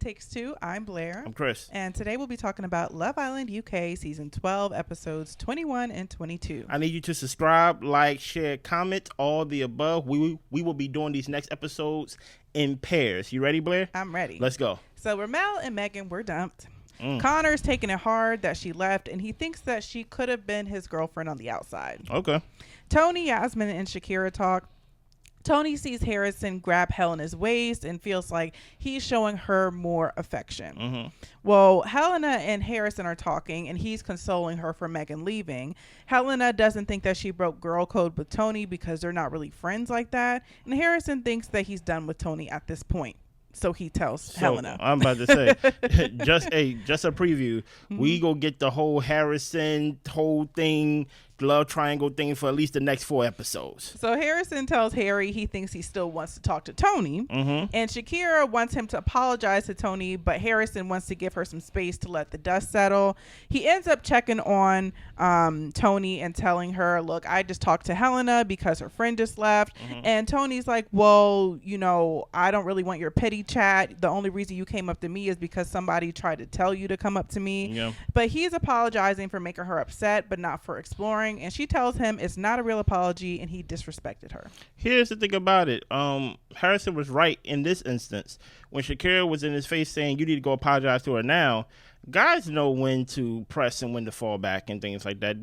Takes Two. I'm Blair. I'm Chris. And today we'll be talking about Love Island UK Season 12, Episodes 21 and 22. I need you to subscribe, like, share, comment, all the above. We will be doing these next episodes in pairs. You ready, Blair? I'm ready. Let's go. So Ramel and Megan were dumped. Conor's taking it hard that she left, and he thinks that she could have been his girlfriend on the outside. Okay. Toni, Yasmin, and Shakira talk. Toni sees Harrison grab Helena's waist and feels like he's showing her more affection. Well, Helena and Harrison are talking, and he's consoling her for Megan leaving. Helena doesn't think that she broke girl code with Toni because they're not really friends like that. And Harrison thinks that he's done with Toni at this point. So he tells Helena. I'm about to say, just a preview. We go get the whole Harrison whole thing, love triangle thing for at least the next 4 episodes. So Harrison tells Harry he thinks he still wants to talk to Toni. And Shakira wants him to apologize to Toni, but Harrison wants to give her some space to let the dust settle. He ends up checking on Toni and telling her, look, I just talked to Helena because her friend just left. And Toni's like, well, you know, I don't really want your petty chat. The only reason you came up to me is because somebody tried to tell you to come up to me. Yeah. But he's apologizing for making her upset, but not for exploring. And she tells him it's not a real apology, and he disrespected her. Here's the thing about it. Harrison was right in this instance. When Shakira was in his face saying, you need to go apologize to her now, guys know when to press and when to fall back and things like that.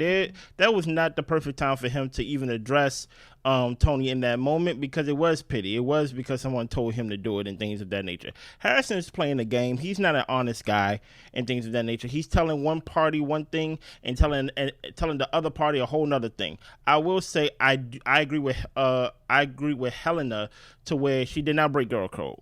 That was not the perfect time for him to even address Toni in that moment, because it was pity. It was because someone told him to do it and things of that nature. Harrison is playing a game. He's not an honest guy and things of that nature. He's telling one party one thing and telling the other party a whole nother thing. I will say I agree with Helena to where she did not break girl code.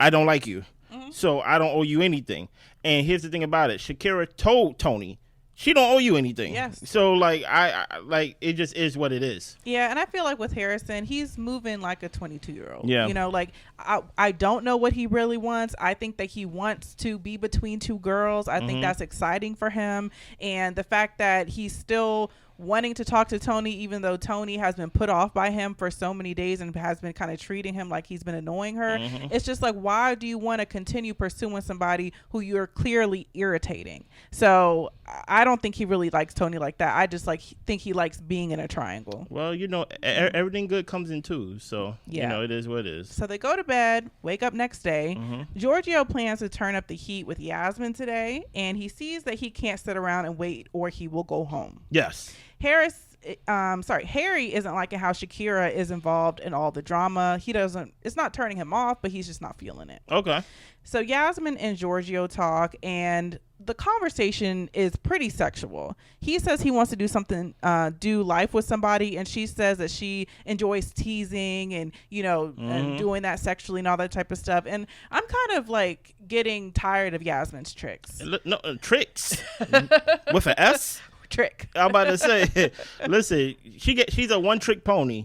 I don't like you. So I don't owe you anything. And here's the thing about it. Shakira told Toni she don't owe you anything. Yes. So like I it just is what it is. Yeah, and I feel like with Harrison, he's moving like a 22-year-old. Yeah. You know, like I don't know what he really wants. I think that he wants to be between two girls. I think that's exciting for him. And the fact that he's still wanting to talk to Toni, even though Toni has been put off by him for so many days and has been kind of treating him like he's been annoying her. It's just like, why do you want to continue pursuing somebody who you're clearly irritating? So I don't think he really likes Toni like that. I just think he likes being in a triangle. Well, you know, everything good comes in twos. So, yeah. You know, it is what it is. So they go to bed, wake up next day. Giorgio plans to turn up the heat with Yasmin today, and he sees that he can't sit around and wait or he will go home. Yes. Harry isn't liking how Shakira is involved in all the drama. It's not turning him off, but he's just not feeling it. Okay. So Yasmin and Giorgio talk, and the conversation is pretty sexual. He says he wants to do life with somebody, and she says that she enjoys teasing and, you know, and doing that sexually and all that type of stuff. And I'm kind of like getting tired of Yasmin's tricks. No, tricks with an S. Trick. I'm about to say, listen, she's a one-trick pony.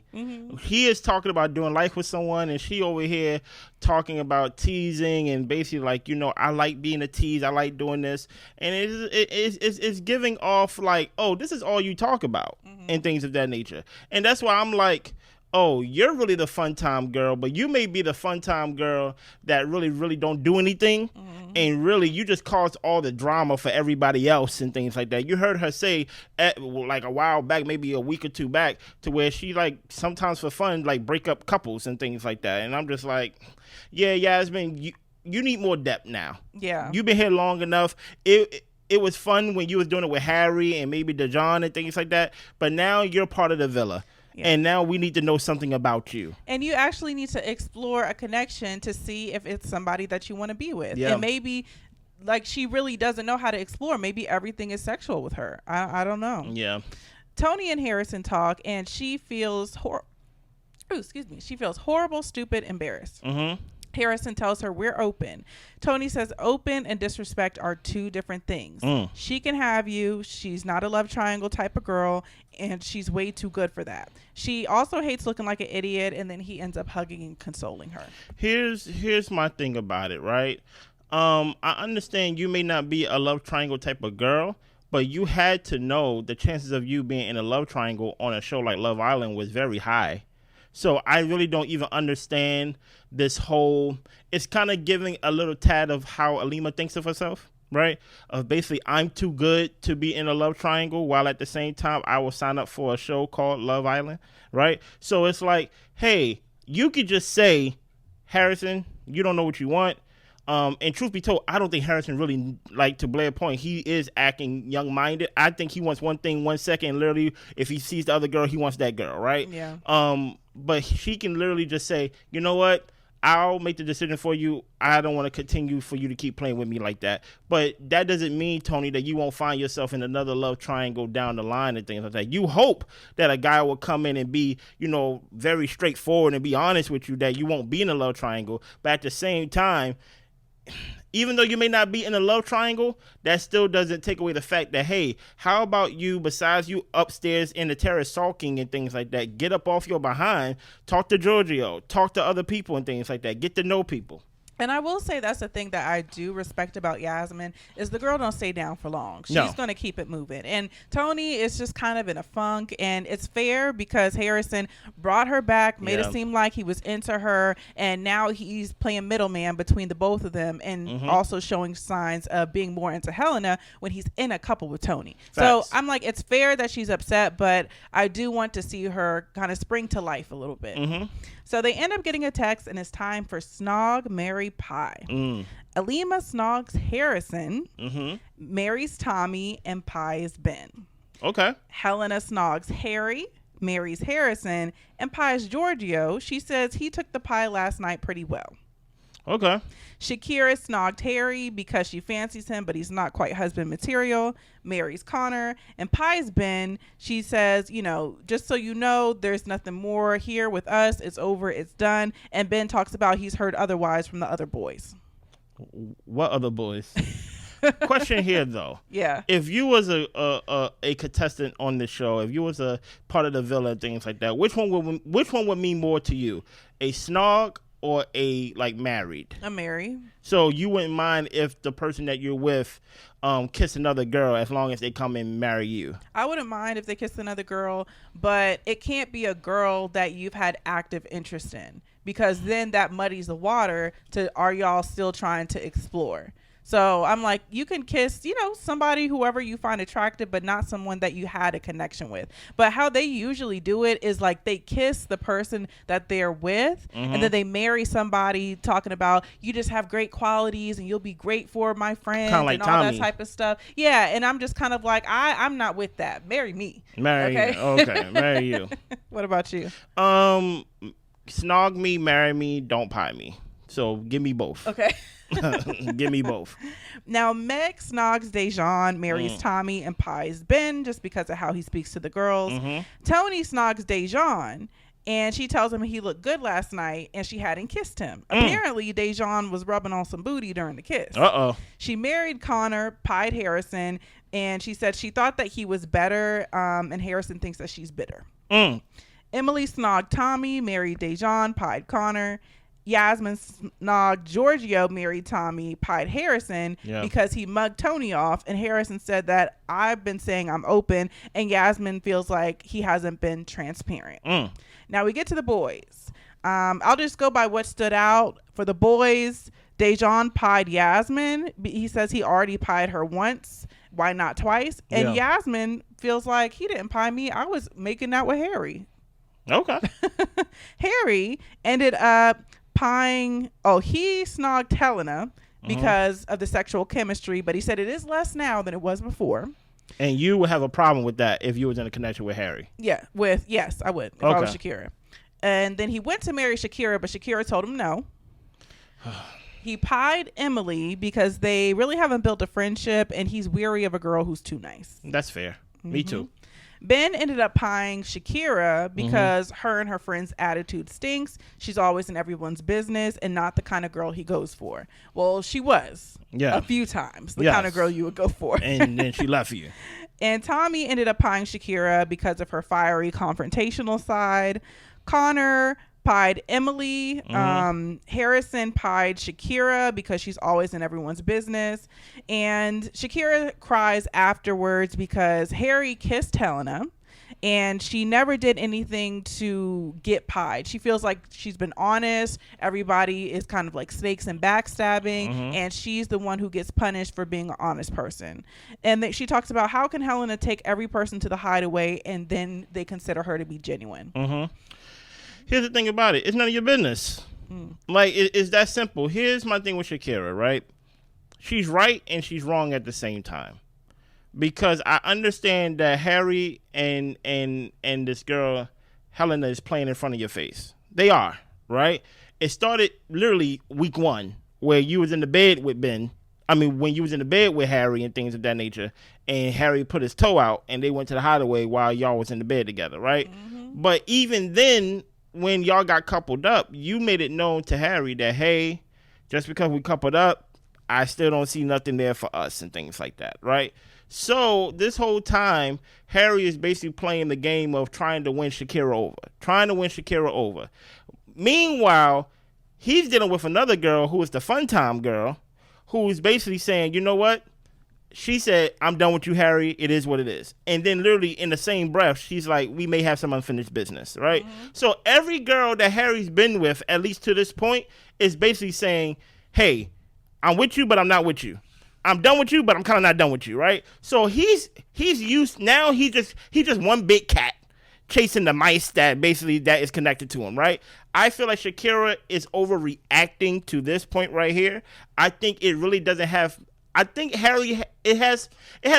He is talking about doing life with someone, and she over here talking about teasing and basically like, you know, I like being a tease. I like doing this. And it's giving off like, oh, this is all you talk about and things of that nature. And that's why I'm like, oh, you're really the fun time girl, but you may be the fun time girl that really, really don't do anything. And really, you just cause all the drama for everybody else and things like that. You heard her say like a while back, maybe a week or two back, to where she like sometimes for fun, like break up couples and things like that. And I'm just like, yeah, Yasmin, you need more depth now. Yeah. You've been here long enough. It was fun when you was doing it with Harry and maybe dejon and things like that. But now you're part of the villa. Yeah. And now we need to know something about you. And you actually need to explore a connection to see if it's somebody that you want to be with. Yeah. And maybe like she really doesn't know how to explore. Maybe everything is sexual with her. I don't know. Yeah. Toni and Harrison talk, and she feels she feels horrible, stupid, embarrassed. Harrison tells her we're open. Toni says open and disrespect are two different things. She can have you. She's not a love triangle type of girl, and she's way too good for that. She also hates looking like an idiot, and then he ends up hugging and consoling her. Here's my thing about it, right? I understand you may not be a love triangle type of girl, but you had to know the chances of you being in a love triangle on a show like Love Island was very high. So I really don't even understand this whole. It's kind of giving a little tad of how Alima thinks of herself, right? Of basically, I'm too good to be in a love triangle, while at the same time, I will sign up for a show called Love Island, right? So it's like, hey, you could just say, Harrison, you don't know what you want. And truth be told, I don't think Harrison really, like, to Blair's point, he is acting young-minded. I think he wants one thing 1 second, and literally, if he sees the other girl, he wants that girl, right? Yeah. But she can literally just say, you know what? I'll make the decision for you. I don't want to continue for you to keep playing with me like that. But that doesn't mean, Toni, that you won't find yourself in another love triangle down the line and things like that. You hope that a guy will come in and be, very straightforward and be honest with you that you won't be in a love triangle. But at the same time, even though you may not be in a love triangle, that still doesn't take away the fact that, hey, how about you, besides you upstairs in the terrace sulking and things like that, get up off your behind, talk to Giorgio, talk to other people and things like that, get to know people. And I will say that's the thing that I do respect about Yasmin is the girl don't stay down for long. She's going to keep it moving. And Toni is just kind of in a funk, and it's fair because Harrison brought her back, made it seem like he was into her, and now he's playing middleman between the both of them and also showing signs of being more into Helena when he's in a couple with Toni. Facts. So I'm like, it's fair that she's upset, but I do want to see her kind of spring to life a little bit. So they end up getting a text, and it's time for Snog, marry, pie. Alima snogs Harrison, marries Tommy, and pies Ben. Okay. Helena snogs Harry, marries Harrison, and pies Giorgio. She says he took the pie last night pretty well. Okay. Shakira snogged Harry because she fancies him, but he's not quite husband material. Marries Conor. And pies Ben. She says, just so you know, there's nothing more here with us. It's over. It's done. And Ben talks about he's heard otherwise from the other boys. What other boys? Question here, though. Yeah. If you was a contestant on this show, if you was a part of the villa and things like that, which one would mean more to you? A snog or a married? A marry. So you wouldn't mind if the person that you're with kiss another girl as long as they come and marry you? I wouldn't mind if they kiss another girl, but it can't be a girl that you've had active interest in, because then that muddies the water to, are y'all still trying to explore? So I'm like, you can kiss, somebody, whoever you find attractive, but not someone that you had a connection with. But how they usually do it is they kiss the person that they're with, and then they marry somebody talking about, you just have great qualities and you'll be great for my friends and all Tommy. That type of stuff. Yeah. And I'm just kind of like, I'm not with that. Marry me. Marry you. Okay. Marry you. What about you? Snog me, marry me, don't pie me. So give me both. Okay. Give me both. Now, Meg snogs Dejon, marries Tommy, and pies Ben just because of how he speaks to the girls. Toni snogs Dejon, and she tells him he looked good last night, and she hadn't kissed him. Apparently, Dejon was rubbing on some booty during the kiss. She married Conor, pied Harrison, and she said she thought that he was better, and Harrison thinks that she's bitter. Emily snogged Tommy, married Dejon, pied Conor. Yasmin snogged Giorgio, married Tommy, pied Harrison because he mugged Toni off, and Harrison said that I've been saying I'm open, and Yasmin feels like he hasn't been transparent. Now we get to the boys. I'll just go by what stood out. For the boys, Dejon pied Yasmin. He says he already pied her once. Why not twice? And Yasmin feels like he didn't pie me. I was making out with Harry. Okay. Harry ended up he snogged Helena because of the sexual chemistry, but he said it is less now than it was before. And you would have a problem with that if you was in a connection with Harry? Yeah, yes, I would if I was Shakira. And then he went to marry Shakira, but Shakira told him no. He pied Emily because they really haven't built a friendship, and he's weary of a girl who's too nice. That's fair. Me too. Ben ended up pieing Shakira because her and her friend's attitude stinks. She's always in everyone's business and not the kind of girl he goes for. Well, she was a few times the kind of girl you would go for. And then she left you. And Tommy ended up pieing Shakira because of her fiery confrontational side. Conor pied Emily. Harrison pied Shakira because she's always in everyone's business. And Shakira cries afterwards because Harry kissed Helena. and she never did anything to get pied. She feels like she's been honest. Everybody is kind of like snakes and backstabbing, and she's the one who gets punished for being an honest person. And she talks about how can Helena take every person to the hideaway and then they consider her to be genuine. Here's the thing about it. It's none of your business. Like, it's that simple. Here's my thing with Shakira, right? She's right and she's wrong at the same time. Because I understand that Harry and this girl, Helena, is playing in front of your face. They are, right? It started literally week 1, where you was in the bed with Ben. I mean, when you was in the bed with Harry and things of that nature, and Harry put his toe out, and they went to the hideaway while y'all was in the bed together, right? But even then, when y'all got coupled up, you made it known to Harry that, hey, just because we coupled up, I still don't see nothing there for us and things like that, right? So this whole time, Harry is basically playing the game of trying to win Shakira over. Meanwhile, he's dealing with another girl who is the fun time girl, who's basically saying, you know what? She said, I'm done with you, Harry. It is what it is. And then literally in the same breath, she's like, we may have some unfinished business, right? So every girl that Harry's been with, at least to this point, is basically saying, hey, I'm with you, but I'm not with you. I'm done with you, but I'm kind of not done with you, right? So he's used now. He's just one big cat chasing the mice that is connected to him, right? I feel like Shakira is overreacting to this point right here. I think it really doesn't have. I think Harry. It has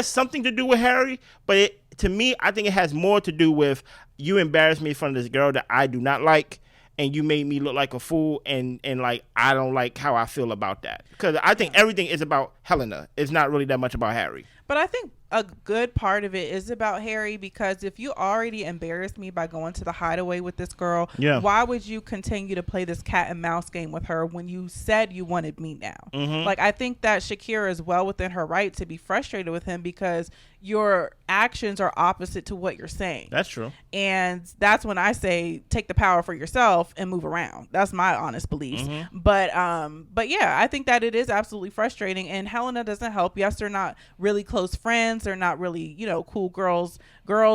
something to do with Harry, but to me, I think it has more to do with you embarrassed me in front of this girl that I do not like. And you made me look like a fool, and like I don't like how I feel about that. Because I think everything is about Helena. It's not really that much about Harry. But I think a good part of it is about Harry, because if you already embarrassed me by going to the hideaway with this girl, why would you continue to play this cat and mouse game with her when you said you wanted me now? Like, I think that Shakira is well within her right to be frustrated with him, because your actions are opposite to what you're saying. That's true. And that's when I say take the power for yourself and move around. That's my honest beliefs. But yeah, I think that it is absolutely frustrating, and Helena doesn't help. Yes, they're not really close friends. They're not really, cool girls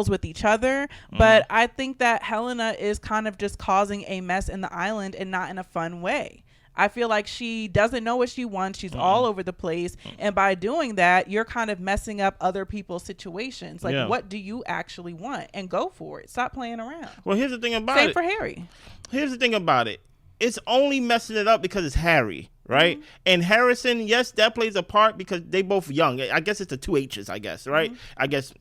with each other. But I think that Helena is kind of just causing a mess in the island, and not in a fun way. I feel like she doesn't know what she wants. She's all over the place. And by doing that, you're kind of messing up other people's situations. Like, what do you actually want? And go for it. Stop playing around. Well, here's the thing about it. Same for Harry. Here's the thing about it. It's only messing it up because it's Harry, right? And Harrison, yes, that plays a part because they both young. I guess it's the 2 H's, I guess, right? I guess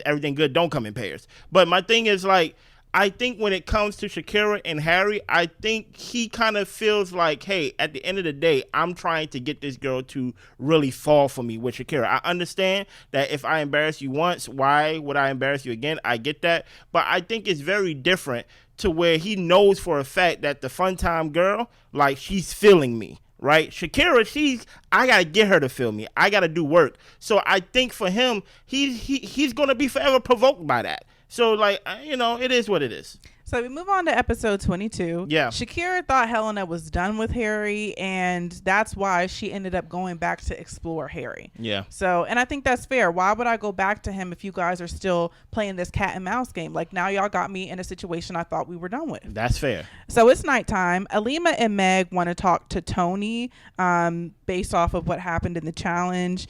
everything good don't come in pairs. But my thing is, like, I think when it comes to Shakira and Harry, I think he kind of feels like, hey, at the end of the day, I'm trying to get this girl to really fall for me with Shakira. I understand that if I embarrass you once, why would I embarrass you again? I get that. But I think it's very different to where he knows for a fact that the fun time girl, like, she's feeling me. Right? Shakira, I got to get her to feel me. I got to do work. So I think for him, he's going to be forever provoked by that. So, like, it is what it is. So we move on to episode 22. Yeah. Shakira thought Helena was done with Harry, and that's why she ended up going back to explore Harry. Yeah. So, and I think that's fair. Why would I go back to him if you guys are still playing this cat and mouse game? Like, now y'all got me in a situation I thought we were done with. That's fair. So it's nighttime. Alima and Meg want to talk to Toni based off of what happened in the challenge.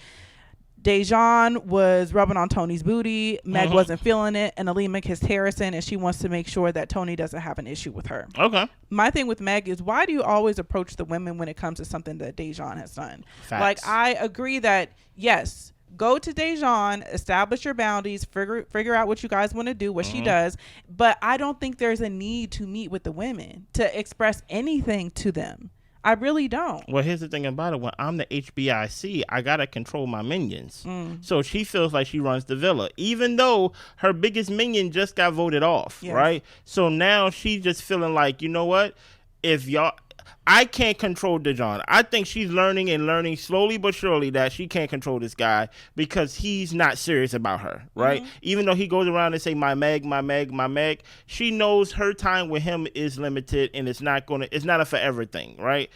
Dejon was rubbing on Toni's booty. Meg wasn't feeling it, and Alima kissed Harrison, and she wants to make sure that Toni doesn't have an issue with her. Okay. My thing with Meg is, why do you always approach the women when it comes to something that Dejon has done? Facts. Like, I agree that, yes, go to Dejon, establish your boundaries, figure out what you guys want to do, what she does, but I don't think there's a need to meet with the women to express anything to them. I really don't. Well, here's the thing about it. When I'm the HBIC, I got to control my minions. So she feels like she runs the villa, even though her biggest minion just got voted off, right? So now she's just feeling like, you know what? I can't control Dejon. I think she's learning slowly but surely that she can't control this guy because he's not serious about her, right? Even though he goes around and say, my Meg, my Meg, my Meg, she knows her time with him is limited and it's not a forever thing, right?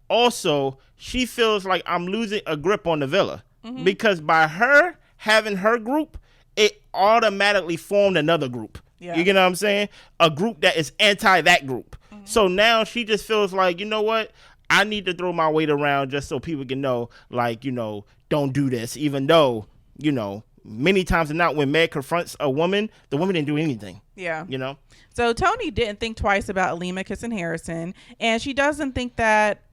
Also, she feels like I'm losing a grip on the villa because by her having her group, it automatically formed another group. Yeah. You get what I'm saying? A group that is anti that group. So now she just feels like, you know what? I need to throw my weight around just so people can know, like, don't do this, even though, many times than not, when Meg confronts a woman, the woman didn't do anything. Yeah. So Toni didn't think twice about Alima kissing Harrison, and she doesn't think that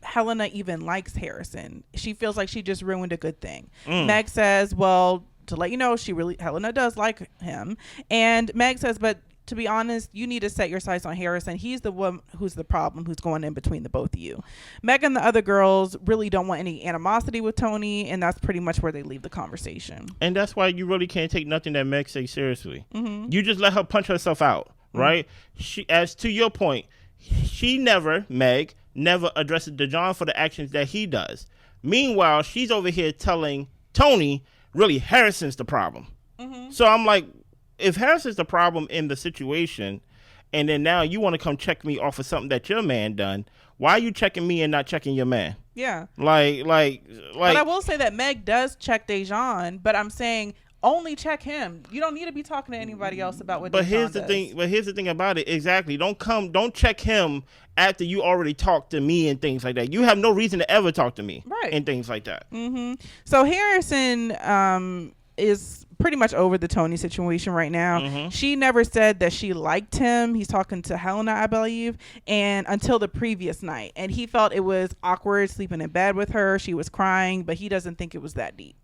Helena even likes Harrison. She feels like she just ruined a good thing. Meg says, well, to let you know, Helena does like him. And Meg says, but to be honest, you need to set your sights on Harrison. He's the one who's the problem, who's going in between the both of you. Meg and the other girls really don't want any animosity with Toni, and that's pretty much where they leave the conversation. And that's why you really can't take nothing that Meg says seriously. You just let her punch herself out, right? As to your point, Meg never addresses Dejon for the actions that he does. Meanwhile, she's over here telling Toni, really, Harrison's the problem. So I'm like, if Harrison's the problem in the situation, and then now you want to come check me off of something that your man done, why are you checking me and not checking your man? Yeah. Like. But I will say that Meg does check Dejon, but I'm saying only check him. You don't need to be talking to anybody else about what Dejon does. But here's the thing about it. Exactly. Don't check him after you already talked to me and things like that. You have no reason to ever talk to me. Right. And things like that. So Harrison is pretty much over the Toni situation right now. She never said that she liked him. He's talking to Helena, I believe, and until the previous night. And he felt it was awkward sleeping in bed with her. She was crying, but he doesn't think it was that deep.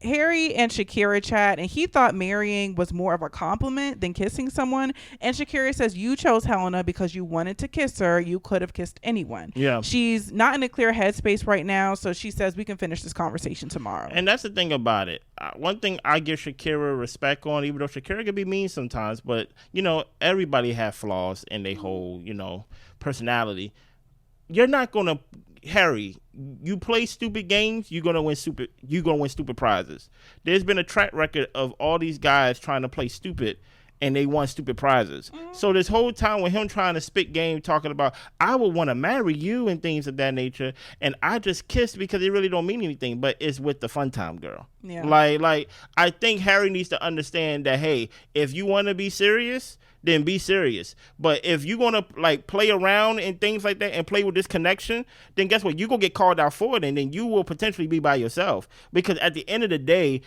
Harry and Shakira chat, and he thought marrying was more of a compliment than kissing someone. And Shakira says, you chose Helena because you wanted to kiss her. You could have kissed anyone. Yeah. She's not in a clear headspace right now, so she says we can finish this conversation tomorrow. And that's the thing about it. One thing I give Shakira respect on, even though Shakira can be mean sometimes, but, everybody have flaws in their whole, personality. You're not going to... Harry, you play stupid games, you're gonna win stupid prizes. There's been a track record of all these guys trying to play stupid and they won stupid prizes. So this whole time with him trying to spit game, talking about I would want to marry you and things of that nature, and I just kissed because it really don't mean anything, but it's with the fun time girl. Yeah. Like I think Harry needs to understand that, hey, if you want to be serious, then be serious. But if you're going to play around and things like that and play with this connection, then guess what? You're going to get called out for it, and then you will potentially be by yourself. Because at the end of the day,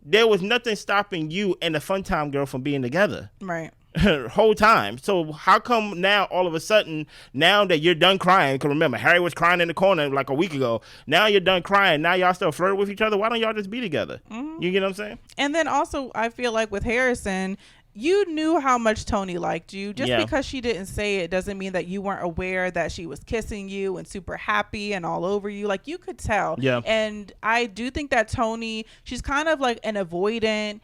there was nothing stopping you and the fun time girl from being together. Right. Whole time. So how come now all of a sudden, now that you're done crying, because remember, Harry was crying in the corner like a week ago. Now you're done crying. Now y'all still flirt with each other. Why don't y'all just be together? You get what I'm saying? And then also, I feel like with Harrison, you knew how much Toni liked you. Just because she didn't say it doesn't mean that you weren't aware that she was kissing you and super happy and all over you. Like, you could tell. Yeah. And I do think that Toni, she's kind of like an avoidant,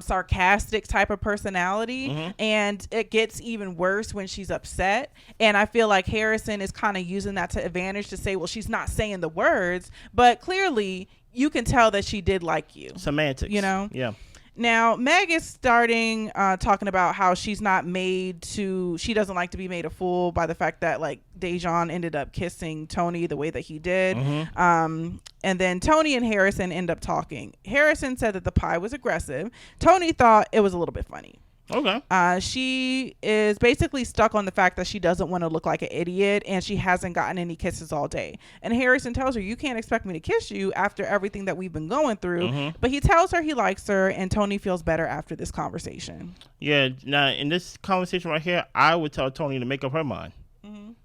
sarcastic type of personality. And it gets even worse when she's upset. And I feel like Harrison is kind of using that to advantage to say, well, she's not saying the words, but clearly you can tell that she did like you. Semantics. Yeah. Now, Meg is starting talking about how she doesn't like to be made a fool by the fact that Dejon ended up kissing Toni the way that he did. And then Toni and Harrison end up talking. Harrison said that the pie was aggressive. Toni thought it was a little bit funny. Okay. She is basically stuck on the fact that she doesn't want to look like an idiot, and she hasn't gotten any kisses all day. And Harrison tells her, you can't expect me to kiss you after everything that we've been going through. But he tells her he likes her, and Toni feels better after this conversation. Yeah. Now, in this conversation right here, I would tell Toni to make up her mind.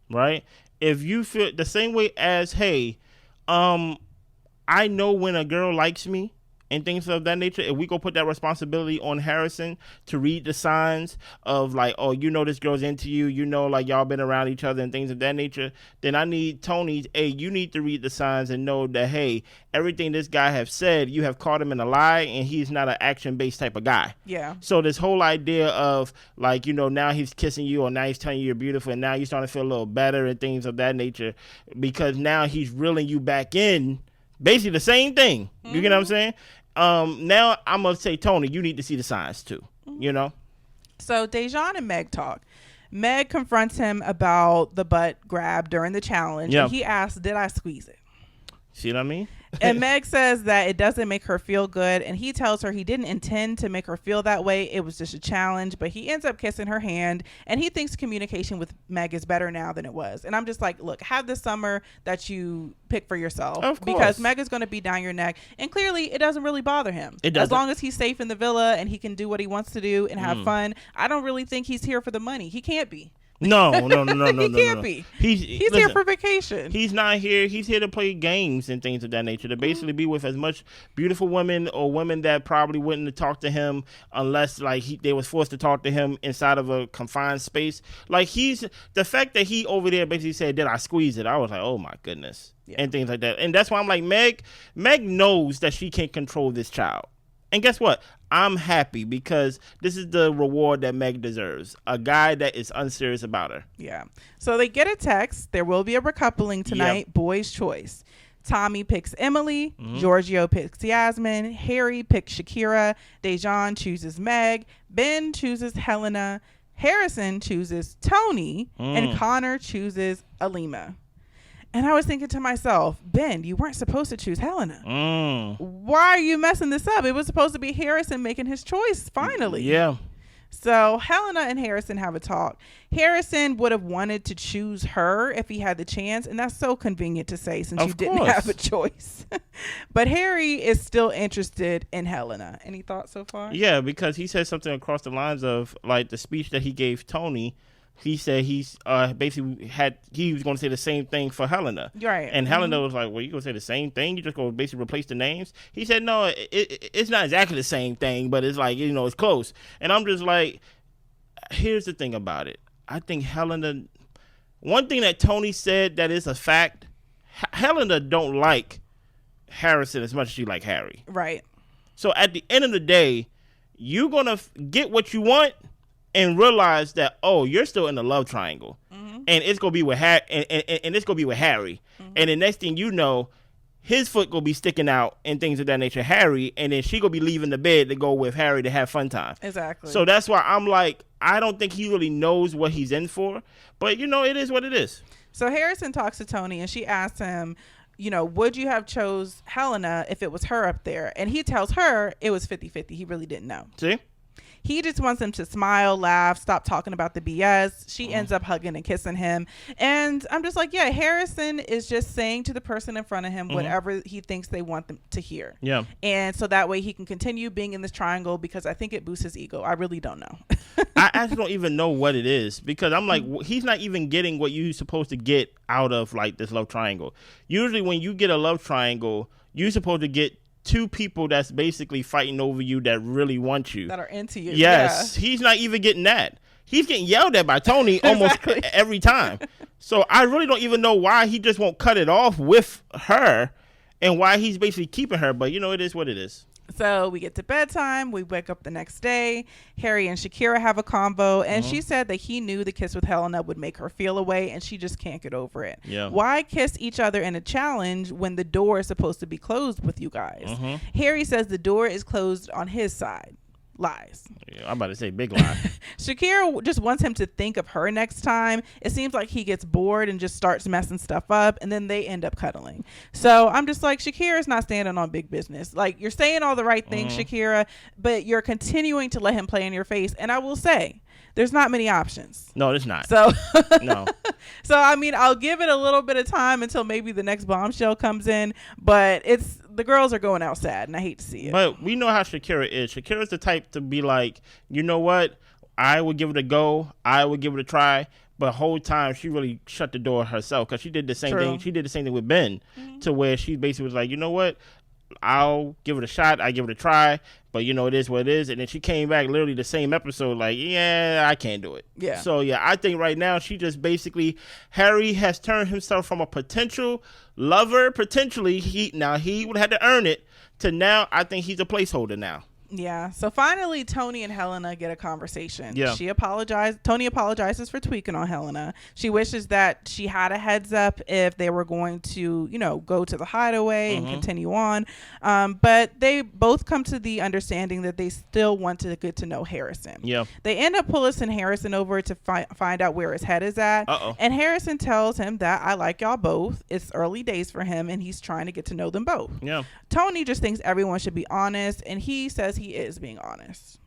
Right? If you feel the same way as, hey, I know when a girl likes me, and things of that nature, if we go put that responsibility on Harrison to read the signs of this girl's into you, y'all been around each other and things of that nature, then I need Toni, hey, you need to read the signs and know that, hey, everything this guy have said, you have caught him in a lie, and he's not an action-based type of guy. Yeah. So this whole idea of now he's kissing you, or now he's telling you you're beautiful, and now you're starting to feel a little better and things of that nature, because now he's reeling you back in, basically the same thing. You get what I'm saying? Now I'm gonna say, Toni, you need to see the signs too. So Dejon and Meg talk. Meg confronts him about the butt grab during the challenge. And he asks, did I squeeze it? See what I mean? And Meg says that it doesn't make her feel good, and he tells her he didn't intend to make her feel that way. It was just a challenge, but he ends up kissing her hand, and he thinks communication with Meg is better now than it was. And I'm just like, look, have the summer that you pick for yourself, of course, because Meg is going to be down your neck, and clearly it doesn't really bother him. It doesn't. As long as he's safe in the villa and he can do what he wants to do and have fun. I don't really think he's here for the money. He can't be. No. He can't be. He's here for vacation. He's not here. He's here to play games and things of that nature, to basically be with as much beautiful women or women that probably wouldn't have talked to him unless like they was forced to talk to him inside of a confined space. Like the fact that he over there basically said, "Did I squeeze it?" I was like, "Oh my goodness," and things like that. And that's why I'm like, Meg knows that she can't control this child. And guess what? I'm happy because this is the reward that Meg deserves. A guy that is unserious about her. Yeah. So they get a text. There will be a recoupling tonight. Yep. Boy's choice. Tommy picks Emily. Giorgio picks Yasmin. Harry picks Shakira. Dejon chooses Meg. Ben chooses Helena. Harrison chooses Toni. And Conor chooses Alima. And I was thinking to myself, Ben, you weren't supposed to choose Helena. Why are you messing this up? It was supposed to be Harrison making his choice, finally. Yeah. So Helena and Harrison have a talk. Harrison would have wanted to choose her if he had the chance, and that's so convenient to say since you didn't have a choice. But Harry is still interested in Helena. Any thoughts so far? Yeah, because he said something across the lines of, like, the speech that he gave Toni. He said he was going to say the same thing for Helena. Right. And Helena was like, well, you going to say the same thing? You just going to basically replace the names? He said, no, it's not exactly the same thing, but it's like, it's close. And I'm just like, here's the thing about it. I think Helena, one thing that Toni said that is a fact, Helena don't like Harrison as much as she like Harry. Right. So at the end of the day, you're going to get what you want and realize that, oh, you're still in the love triangle, and it's gonna be with and it's gonna be with Harry, and the next thing you know, his foot gonna be sticking out and things of that nature, Harry, and then she gonna be leaving the bed to go with Harry to have fun time. Exactly. So that's why I'm like, I don't think he really knows what he's in for, but it is what it is. So Harrison talks to Toni, and she asks him, would you have chose Helena if it was her up there? And he tells her it was 50-50. He really didn't know. See? He just wants him to smile, laugh, stop talking about the BS. She ends up hugging and kissing him. And I'm just like, yeah, Harrison is just saying to the person in front of him whatever he thinks they want them to hear. Yeah. And so that way he can continue being in this triangle, because I think it boosts his ego. I really don't know. I actually don't even know what it is, because I'm like, he's not even getting what you're supposed to get out of like this love triangle. Usually when you get a love triangle, you're supposed to get two people that's basically fighting over you that really want you, that are into you. Yes. He's not even getting that. He's getting yelled at by Toni almost every time. So I really don't even know why he just won't cut it off with her, and why he's basically keeping her. But it is what it is. So we get to bedtime. We wake up the next day. Harry and Shakira have a convo, and she said that he knew the kiss with Helena would make her feel away, and she just can't get over it. Yeah. Why kiss each other in a challenge when the door is supposed to be closed with you guys? Harry says the door is closed on his side. Lies. Yeah, I'm about to say big lie. Shakira just wants him to think of her next time. It seems like he gets bored and just starts messing stuff up, and then they end up cuddling. So I'm just like, Shakira's not standing on big business. Like, you're saying all the right things, Shakira, but you're continuing to let him play in your face. And I will say, there's not many options. No, there's not. So no. So I mean, I'll give it a little bit of time until maybe the next bombshell comes in, but the girls are going out sad, and I hate to see it. But we know how Shakira is. Shakira's the type to be like, you know what? I would give it a go. I would give it a try. But the whole time she really shut the door herself, because she did the same thing. She did the same thing with Ben, to where she basically was like, you know what? I'll give it a shot. I give it a try. But it is what it is. And then she came back literally the same episode like, yeah, I can't do it. Yeah. So, yeah, I think right now she just basically, Harry has turned himself from a potential lover, potentially, he would have had to earn it, to now I think he's a placeholder now. Yeah. So finally, Toni and Helena get a conversation. Yeah. Toni apologizes for tweaking on Helena. She wishes that she had a heads up if they were going to, go to the hideaway and continue on. But they both come to the understanding that they still want to get to know Harrison. Yeah. They end up pulling Harrison over to find out where his head is at. And Harrison tells him that I like y'all both. It's early days for him, and he's trying to get to know them both. Yeah. Toni just thinks everyone should be honest, and he says he is being honest.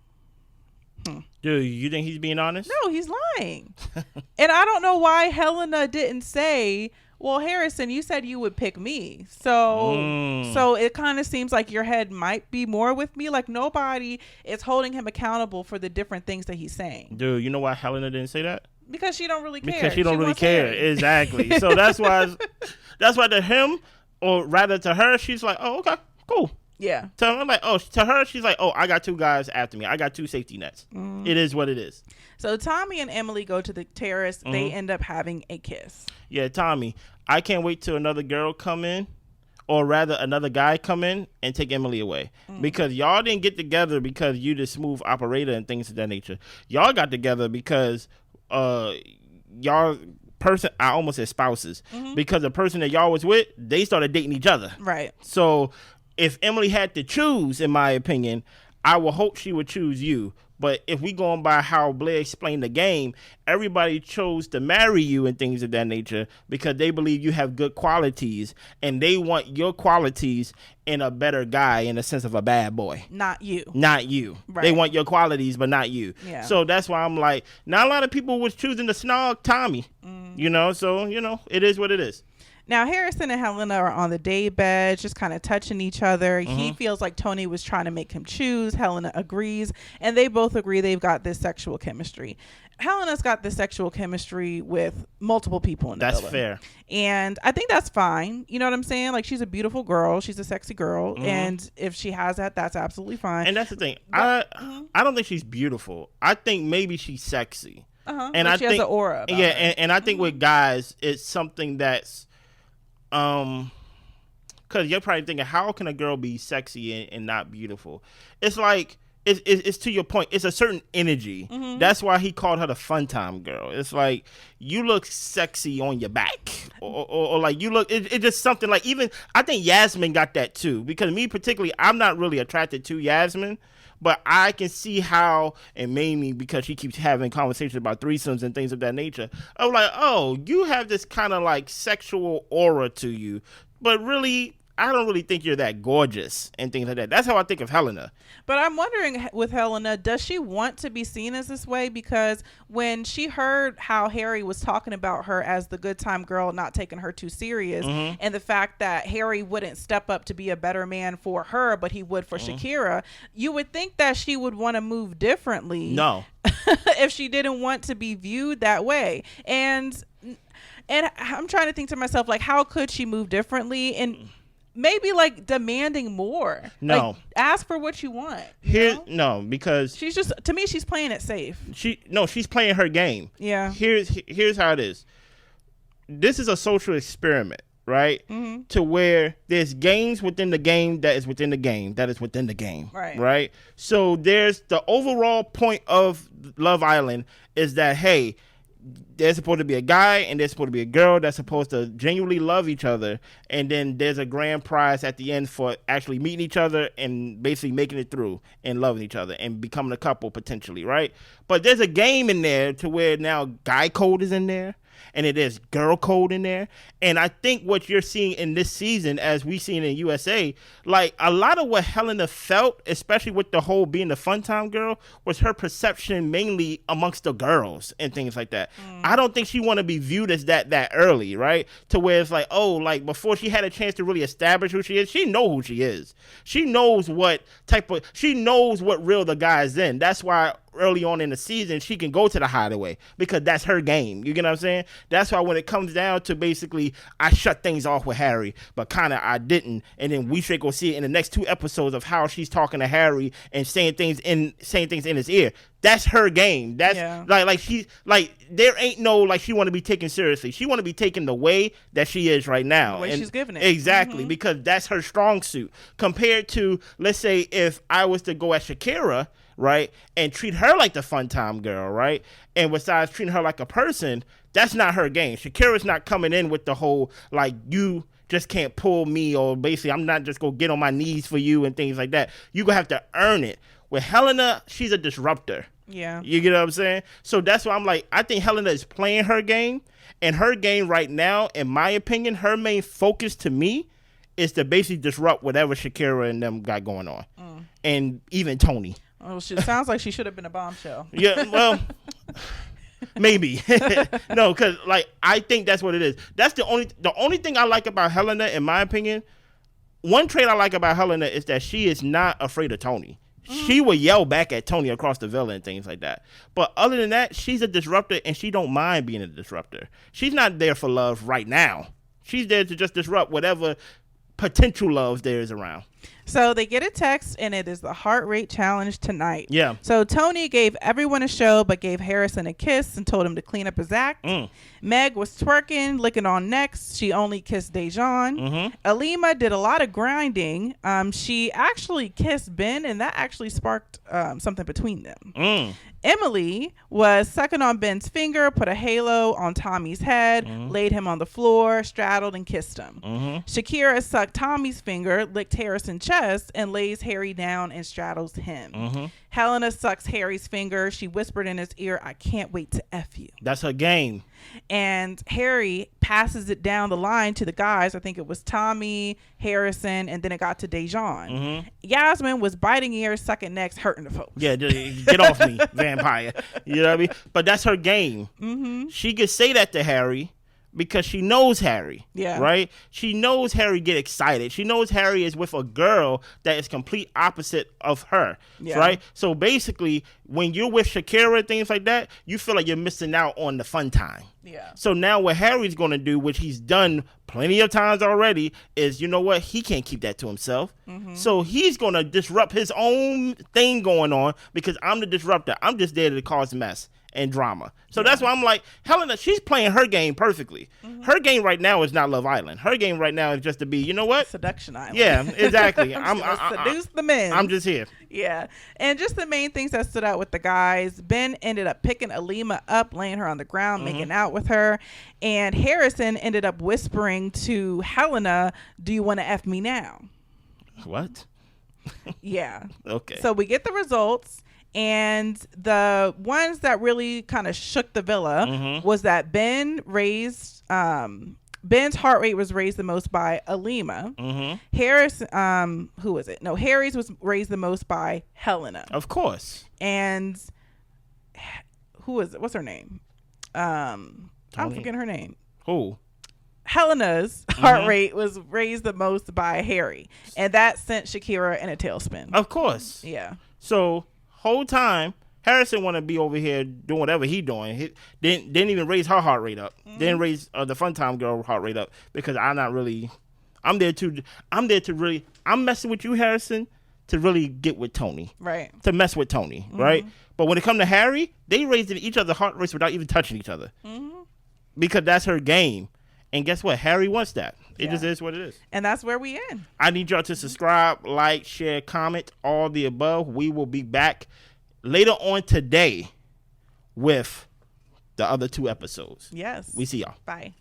Dude, you think he's being honest? No, he's lying. And I don't know why Helena didn't say, well, Harrison, you said you would pick me. So it kind of seems like your head might be more with me. Like nobody is holding him accountable for the different things that he's saying. Dude, you know why Helena didn't say that? Because she don't really care. Because she don't really care. Exactly. So that's why to him, or rather to her, she's like, oh, okay, cool. Yeah. To her, she's like, oh, I got two guys after me. I got two safety nets. It is what it is. So Tommy and Emily go to the terrace. They end up having a kiss. Yeah, Tommy, I can't wait till another girl come in, or rather another guy come in and take Emily away. Because y'all didn't get together because you the smooth operator and things of that nature. Y'all got together because y'all person, I almost said spouses, because the person that y'all was with, they started dating each other. Right. So if Emily had to choose, in my opinion, I would hope she would choose you. But if we going by how Blair explained the game, everybody chose to marry you and things of that nature because they believe you have good qualities and they want your qualities in a better guy, in the sense of a bad boy. Not you. Not you. Right. They want your qualities, but not you. Yeah. So that's why I'm like, not a lot of people was choosing to snog Tommy. So, it is what it is. Now, Harrison and Helena are on the day bed, just kind of touching each other. He feels like Toni was trying to make him choose. Helena agrees, and they both agree they've got this sexual chemistry. Helena's got this sexual chemistry with multiple people in the building. That's fair. And I think that's fine. You know what I'm saying? Like, she's a beautiful girl. She's a sexy girl. And if she has that, that's absolutely fine. And that's the thing. But, I don't think she's beautiful. I think maybe she's sexy. And she has an aura about her. And I think with guys, it's something that's, because you're probably thinking, how can a girl be sexy and not beautiful? It's like, it's to your point, it's a certain energy. That's why he called her the fun time girl. It's like, you look sexy on your back, or like you look, it's just something like, even I think Yasmin got that too, because me particularly, I'm not really attracted to Yasmin, but I can see how, and mainly because she keeps having conversations about threesomes and things of that nature. I'm like, oh, you have this kind of like sexual aura to you, but really, I don't really think you're that gorgeous and things like that. That's how I think of Helena. But I'm wondering with Helena, does she want to be seen as this way? Because when she heard how Harry was talking about her as the good time girl, not taking her too serious, and the fact that Harry wouldn't step up to be a better man for her, but he would for Shakira, you would think that she would want to move differently. No. If she didn't want to be viewed that way. And I'm trying to think to myself, like, how could she move differently? And maybe like demanding more. No. Like, ask for what you want. No, because she's just, to me, she's playing it safe. She's playing her game. Yeah. Here's how it is. This is a social experiment, right? To where there's games within the game that is within the game that is within the game. Right. So there's the overall point of Love Island is that, hey, there's supposed to be a guy and there's supposed to be a girl that's supposed to genuinely love each other, and then there's a grand prize at the end for actually meeting each other and basically making it through and loving each other and becoming a couple potentially, right? But there's a game in there to where now guy code is in there and it is girl code in there. And I think what you're seeing in this season, as we seen in USA, like a lot of what Helena felt, especially with the whole being the fun time girl, was her perception mainly amongst the girls and things like that. I don't think she want to be viewed as that early, right? To where it's like, oh, like before she had a chance to really establish who she is, she know who she is. She knows what real the guy is in. That's why early on in the season, she can go to the hideaway because that's her game. You get what I'm saying? That's why when it comes down to basically, I shut things off with Harry, but kind of I didn't. And then we should go see it in the next 2 episodes of how she's talking to Harry and saying things in his ear. That's her game. That's like she like there ain't no like she want to be taken seriously. She want to be taken the way that she is right now. The way she's giving it. Exactly, because that's her strong suit. Compared to, let's say, if I was to go at Shakira, right, and treat her like the fun time girl, right, and besides treating her like a person, that's not her game. Shakira's not coming in with the whole like you just can't pull me, or basically I'm not just gonna get on my knees for you and things like that. You gonna have to earn it. With Helena, she's a disruptor. Yeah. You get what I'm saying? So that's why I'm like, I think Helena is playing her game. And her game right now, in my opinion, her main focus to me is to basically disrupt whatever Shakira and them got going on. And even Toni. Oh, she sounds like she should have been a bombshell. Yeah, well, maybe. No, because like I think that's what it is. That's the only thing I like about Helena, in my opinion. One trait I like about Helena is that she is not afraid of Toni. She will yell back at Toni across the villa and things like that. But other than that, she's a disruptor, and she don't mind being a disruptor. She's not there for love right now. She's there to just disrupt whatever potential love there is around. So they get a text, and it is the heart rate challenge tonight. Yeah. So Toni gave everyone a show, but gave Harrison a kiss and told him to clean up his act. Meg was twerking, licking on necks. She only kissed Dejon. Alima did a lot of grinding. She actually kissed Ben, and that actually sparked something between them. Emily was sucking on Ben's finger, put a halo on Tommy's head, laid him on the floor, straddled, and kissed him. Shakira sucked Tommy's finger, licked Harrison's chest, and lays Harry down and straddles him. Helena sucks Harry's finger. She whispered in his ear, "I can't wait to F you." That's her game. And Harry passes it down the line to the guys. I think it was Tommy, Harrison, and then it got to Dejon. Yasmin was biting ears, sucking necks, hurting the folks. Yeah, get off me, vampire. You know what I mean? But that's her game. She could say that to Harry because she knows Harry. Yeah. Right? She knows Harry get excited. She knows Harry is with a girl that is complete opposite of her. Yeah. Right? So basically, when you're with Shakira and things like that, you feel like you're missing out on the fun time. Yeah. So now what Harry's going to do, which he's done plenty of times already, is, you know what? He can't keep that to himself. So he's going to disrupt his own thing going on because I'm the disruptor. I'm just there to cause mess and drama. So that's why I'm like, Helena, she's playing her game perfectly. Her game right now is not Love Island. Her game right now is just to be, you know what? Seduction Island. Yeah, exactly. I'm seduce the men. I'm just here. Yeah. And just the main things that stood out with the guys, Ben ended up picking Alima up, laying her on the ground, making out with her. And Harrison ended up whispering to Helena, "Do you want to F me now?" What? Yeah. Okay. So we get the results. And the ones that really kind of shook the villa was that Ben's heart rate was raised the most by Alima. Harris, who was it? No, Harry's was raised the most by Helena. Of course. And who was it? What's her name? I'm forgetting her name. Who? Helena's heart rate was raised the most by Harry. And that sent Shakira in a tailspin. Of course. Yeah. So whole time Harrison want to be over here doing whatever he doing. He didn't even raise her heart rate up. Didn't raise the fun time girl heart rate up because I'm messing with you, Harrison, to really get with Toni. Right. To mess with Toni, right? But when it comes to Harry, they raised each other's heart rates without even touching each other. Because that's her game. And guess what? Harry wants that. It just is what it is. And that's where we end. I need y'all to subscribe, like, share, comment, all the above. We will be back later on today with the other 2 episodes. Yes. We see y'all. Bye.